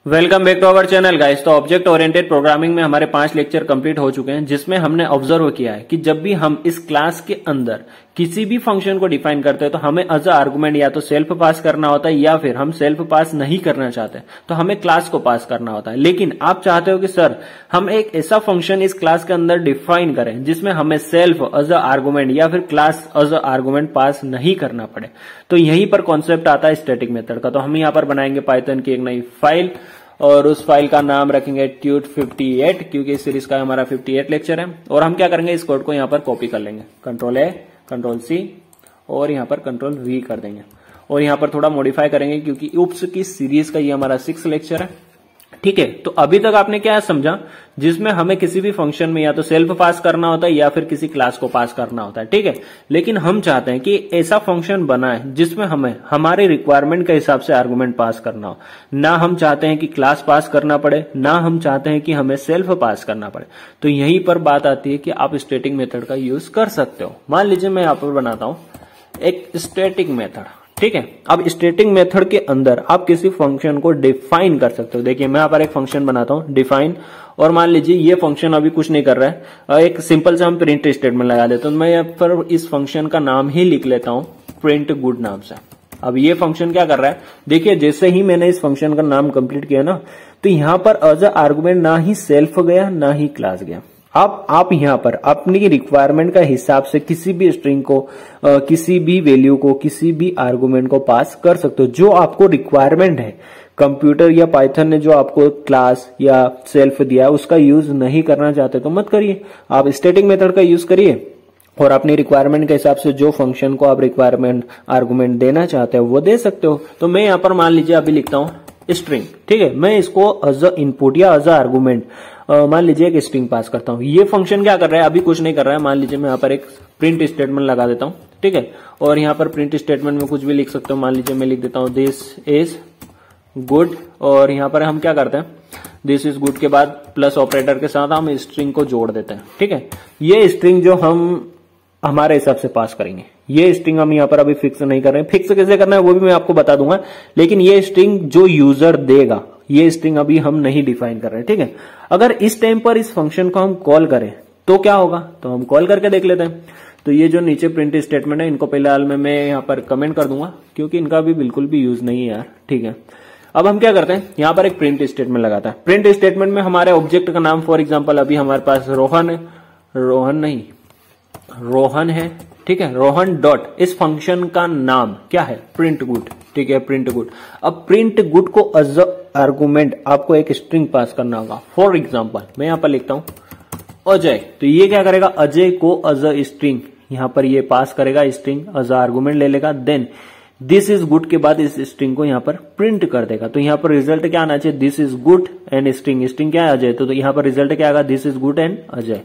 Welcome back to our channel guys. तो object oriented programming में हमारे 5 लेक्चर कंप्लीट हो चुके हैं, जिसमें हमने ऑब्जर्व किया है कि जब भी हम इस क्लास के अंदर किसी भी फंक्शन को डिफाइन करते हैं तो हमें एज अ आर्गुमेंट या तो सेल्फ पास करना होता है, या फिर हम सेल्फ पास नहीं करना चाहते तो हमें क्लास को पास करना होता है। लेकिन आप चाहते हो कि सर हम एक ऐसा फंक्शन इस क्लास के अंदर डिफाइन करें जिसमें हमें सेल्फ एज अ आर्गुमेंट या फिर क्लास एज अ आर्गुमेंट पास नहीं करना पड़े, तो यहीं पर कॉन्सेप्ट आता है स्टैटिक मेथड का। तो हम यहाँ पर बनाएंगे पाइथन की एक नई फाइल और उस फाइल का नाम रखेंगे tut58, क्योंकि इस सीरीज का हमारा 58 लेक्चर है। और हम क्या करेंगे, इस कोड को यहाँ पर कॉपी कर लेंगे, Ctrl A Ctrl C और यहाँ पर Ctrl V कर देंगे और यहाँ पर थोड़ा मॉडिफाई करेंगे, क्योंकि UPS की सीरीज का ये हमारा 6 लेक्चर है। ठीक है, तो अभी तक आपने क्या समझा, जिसमें हमें किसी भी फंक्शन में या तो सेल्फ पास करना होता है या फिर किसी क्लास को पास करना होता है। ठीक है, लेकिन हम चाहते हैं कि ऐसा फंक्शन बनाए जिसमें हमें हमारे रिक्वायरमेंट के हिसाब से आर्गुमेंट पास करना हो। ना हम चाहते हैं कि क्लास पास करना पड़े, ना हम चाहते हैं कि हमें सेल्फ पास करना पड़े। तो यहीं पर बात आती है कि आप स्टैटिक मेथड का यूज कर सकते हो। मान लीजिए मैं यहाँ पर बनाता हूं एक स्टैटिक मेथड। ठीक है, अब स्टैटिक मेथड के अंदर आप किसी फंक्शन को डिफाइन कर सकते हो। देखिए मैं यहाँ पर एक फंक्शन बनाता हूँ डिफाइन, और मान लीजिए ये फंक्शन अभी कुछ नहीं कर रहा है, एक सिंपल सा हम प्रिंट स्टेटमेंट लगा देते हैं। तो मैं यहाँ पर इस फंक्शन का नाम ही लिख लेता हूँ प्रिंट गुड नाम से। अब ये फंक्शन क्या कर रहा है, देखिए जैसे ही मैंने इस फंक्शन का नाम कंप्लीट किया ना, तो यहाँ पर एज अ आर्गुमेंट ना ही सेल्फ गया ना ही क्लास गया। आप यहाँ पर अपनी रिक्वायरमेंट का हिसाब से किसी भी स्ट्रिंग को, किसी भी वैल्यू को, किसी भी आर्गुमेंट को पास कर सकते हो जो आपको रिक्वायरमेंट है। कंप्यूटर या पाइथन ने जो आपको क्लास या सेल्फ दिया है उसका यूज नहीं करना चाहते तो मत करिए, आप स्टैटिक मेथड का यूज करिए और अपनी रिक्वायरमेंट के हिसाब से जो फंक्शन को आप रिक्वायरमेंट आर्गुमेंट देना चाहते हो वो दे सकते हो। तो मैं यहाँ पर मान लीजिए अभी लिखता हूँ स्ट्रिंग। ठीक है, मैं इसको एज अ इनपुट या एज अ आर्गुमेंट मान लीजिए एक स्ट्रिंग पास करता हूं। ये फंक्शन क्या कर रहा है, अभी कुछ नहीं कर रहा है। मान लीजिए मैं यहाँ पर एक प्रिंट स्टेटमेंट लगा देता हूं। ठीक है, और यहाँ पर प्रिंट स्टेटमेंट में कुछ भी लिख सकते हो। मान लीजिए मैं लिख देता हूं दिस इज गुड, और यहाँ पर हम क्या करते हैं, दिस इज गुड के बाद प्लस ऑपरेटर के साथ हम स्ट्रिंग को जोड़ देते हैं। ठीक है, ये स्ट्रिंग जो हम हमारे हिसाब से पास करेंगे, ये स्ट्रिंग हम यहाँ पर अभी फिक्स नहीं कर रहे हैं। फिक्स कैसे करना है वो भी मैं आपको बता दूंगा, लेकिन ये स्ट्रिंग जो यूजर देगा ये स्ट्रिंग अभी हम नहीं डिफाइन कर रहे हैं। ठीक है, अगर इस टाइम पर इस फंक्शन को हम कॉल करें तो क्या होगा, तो हम कॉल करके देख लेते हैं। तो ये जो नीचे प्रिंट स्टेटमेंट है इनको फिलहाल मैं यहाँ पर कमेंट कर दूंगा, क्योंकि इनका भी बिल्कुल भी यूज नहीं है यार। ठीक है, अब हम क्या करते हैं, यहाँ पर एक प्रिंट स्टेटमेंट लगाता है। प्रिंट स्टेटमेंट में हमारे ऑब्जेक्ट का नाम, फॉर एग्जाम्पल अभी हमारे पास रोहन है। ठीक है, रोहन डॉट, इस फंक्शन का नाम क्या है, प्रिंट गुड। ठीक है, प्रिंट गुड। अब प्रिंट गुड को एज आर्गुमेंट आपको एक स्ट्रिंग पास करना होगा। फॉर एग्जाम्पल मैं यहां पर लिखता हूं अजय, तो ये क्या करेगा, अजय को एज अ स्ट्रिंग यहां पर ये पास करेगा, स्ट्रिंग एज आर्गुमेंट ले लेगा। देन दिस इज गुड के बाद इस स्ट्रिंग को यहां पर प्रिंट कर देगा। तो यहां पर रिजल्ट क्या आना चाहिए, this is good and string, string क्या है अजय, तो यहां पर रिजल्ट क्या आएगा, this is good and Ajay.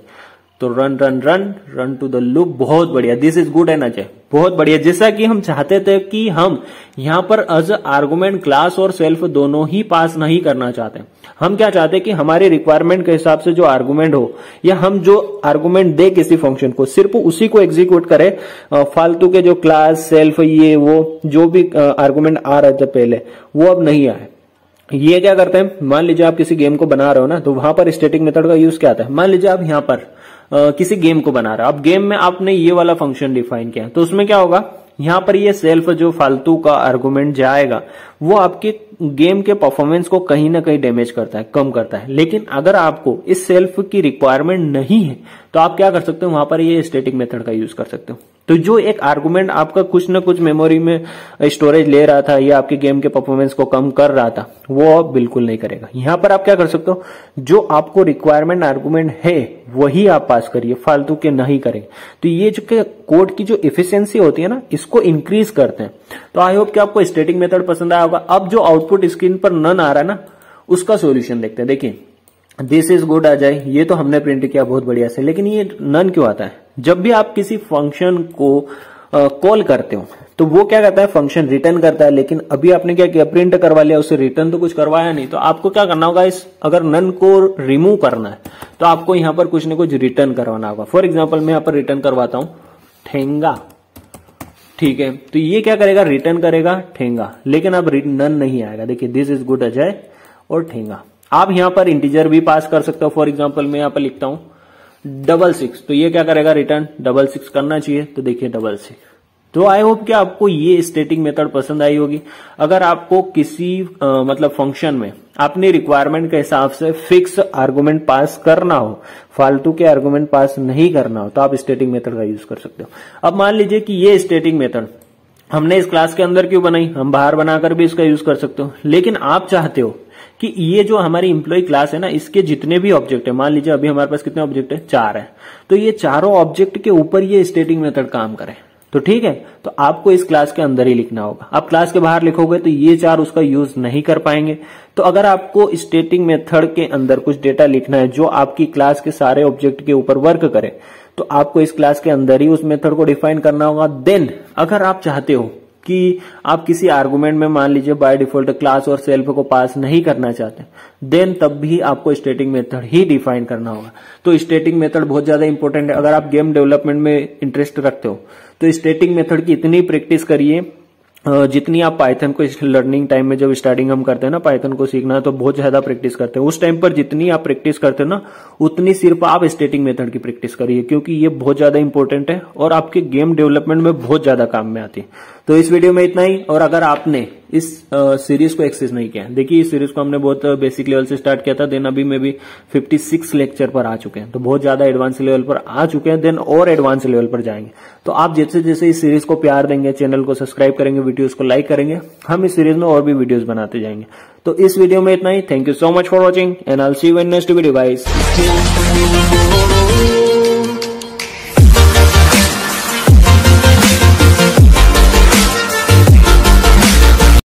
तो run run run run to the loop, बहुत बढ़िया, this is good and Ajay, बहुत बढ़िया। जैसा कि हम चाहते थे कि हम यहां पर एज आर्गुमेंट क्लास और सेल्फ दोनों ही पास नहीं करना चाहते। हम क्या चाहते हैं कि हमारे रिक्वायरमेंट के हिसाब से जो आर्गुमेंट हो, या हम जो आर्गुमेंट दे किसी फंक्शन को सिर्फ उसी को एग्जीक्यूट करे, फालतू के जो क्लास सेल्फ ये वो जो भी आर्गुमेंट आ रहे थे पहले वो अब नहीं आए। ये क्या करते हैं, मान लीजिए आप किसी गेम को बना रहे हो ना, तो वहां पर स्टैटिक मेथड का यूज क्या आता है। मान लीजिए आप यहाँ पर किसी गेम को बना रहे हो, अब गेम में आपने ये वाला फंक्शन डिफाइन किया, तो उसमें क्या होगा, यहाँ पर ये सेल्फ जो फालतू का आर्गुमेंट जाएगा वो आपके गेम के परफॉर्मेंस को कहीं ना कहीं डैमेज करता है, कम करता है। लेकिन अगर आपको इस सेल्फ की रिक्वायरमेंट नहीं है तो आप क्या कर सकते हो, वहां पर ये स्टैटिक मेथड का यूज कर सकते हो। तो जो एक आर्गुमेंट आपका कुछ ना कुछ मेमोरी में स्टोरेज ले रहा था या आपके गेम के परफॉर्मेंस को कम कर रहा था, वो अब बिल्कुल नहीं करेगा। यहां पर आप क्या कर सकते हो, जो आपको रिक्वायरमेंट आर्गुमेंट है वही आप पास करिए, फालतू के नहीं करेंगे। तो ये जो कोड की जो एफिशिएंसी होती है ना, इसको इंक्रीज करते हैं। तो आई होप कि आपको स्टैटिक मेथड पसंद आया होगा। अब जो आउटपुट स्क्रीन पर नन आ रहा है ना, उसका सॉल्यूशन देखते हैं। देखिए दिस इज गुड आ जाए, ये तो हमने प्रिंट किया बहुत बढ़िया से, लेकिन ये नन क्यों आता है, जब भी आप किसी फंक्शन को कॉल करते हो तो वो क्या करता है, फंक्शन रिटर्न करता है। लेकिन अभी आपने क्या किया, प्रिंट करवा लिया, उसे रिटर्न तो कुछ करवाया नहीं। तो आपको क्या करना होगा, इस अगर नन को रिमूव करना है तो आपको यहां पर कुछ ना कुछ रिटर्न करवाना होगा। फॉर एग्जाम्पल मैं यहां पर रिटर्न करवाता हूं ठेंगा। ठीक है, तो ये क्या करेगा, रिटर्न करेगा ठेंगा, लेकिन अब नन नहीं आएगा। देखिए दिस इज गुड अजय, और ठेंगा। आप यहां पर इंटीजर भी पास कर सकते हो। फॉर एग्जाम्पल मैं यहां पर लिखता हूं 66, तो ये क्या करेगा, रिटर्न 66 करना चाहिए, तो देखिए 66। तो आई होप कि आपको ये स्टैटिक मेथड पसंद आई होगी। अगर आपको किसी मतलब फंक्शन में अपनी रिक्वायरमेंट के हिसाब से फिक्स आर्गुमेंट पास करना हो, फालतू के आर्गुमेंट पास नहीं करना हो, तो आप स्टैटिक मेथड का यूज कर सकते हो। अब मान लीजिए कि ये स्टैटिक मेथड हमने इस क्लास के अंदर क्यों बनाई, हम बाहर बनाकर भी इसका यूज कर सकते हो, लेकिन आप चाहते हो कि ये जो हमारी इंप्लॉय क्लास है ना, इसके जितने भी ऑब्जेक्ट है, मान लीजिए अभी हमारे पास कितने ऑब्जेक्ट है, 4 है, तो ये चारों ऑब्जेक्ट के ऊपर ये स्टैटिक मेथड काम करे, तो ठीक है। तो आपको इस क्लास के अंदर ही लिखना होगा। आप क्लास के बाहर लिखोगे तो ये 4 उसका यूज नहीं कर पाएंगे। तो अगर आपको स्टैटिक मेथड के अंदर कुछ डेटा लिखना है जो आपकी क्लास के सारे ऑब्जेक्ट के ऊपर वर्क करे, तो आपको इस क्लास के अंदर ही उस मेथड को डिफाइन करना होगा। देन अगर आप चाहते हो कि आप किसी आर्गुमेंट में मान लीजिए बाय डिफॉल्ट क्लास और सेल्फ को पास नहीं करना चाहते, देन तब भी आपको स्टैटिक मेथड ही डिफाइन करना होगा। तो स्टैटिक मेथड बहुत ज्यादा इंपॉर्टेंट है। अगर आप गेम डेवलपमेंट में इंटरेस्ट रखते हो तो स्टैटिक मेथड की इतनी प्रैक्टिस करिए जितनी आप पाइथन को लर्निंग टाइम में, जब स्टार्टिंग हम करते हैं ना पाइथन को सीखना, तो बहुत ज्यादा प्रैक्टिस करते हैं। उस टाइम पर जितनी आप प्रैक्टिस करते हो ना, उतनी सिर्फ आप स्टैटिक मेथड की प्रैक्टिस करिए, क्योंकि ये बहुत ज्यादा इंपॉर्टेंट है और आपके गेम डेवलपमेंट में बहुत ज्यादा काम में आती है। तो इस वीडियो में इतना ही। और अगर आपने इस सीरीज को एक्सेस नहीं किया, देखिए इस सीरीज को हमने बहुत बेसिक लेवल से स्टार्ट किया था, देन अभी में भी 56 लेक्चर पर आ चुके हैं, तो बहुत ज्यादा एडवांस लेवल पर आ चुके हैं, देन और एडवांस लेवल पर जाएंगे। तो आप जैसे जैसे इस सीरीज को प्यार देंगे, चैनल को सब्सक्राइब करेंगे, वीडियोस को लाइक करेंगे, हम इस सीरीज में और भी वीडियोस बनाते जाएंगे। तो इस वीडियो में इतना ही। Thank you so much for watching and I will see you in next video guys.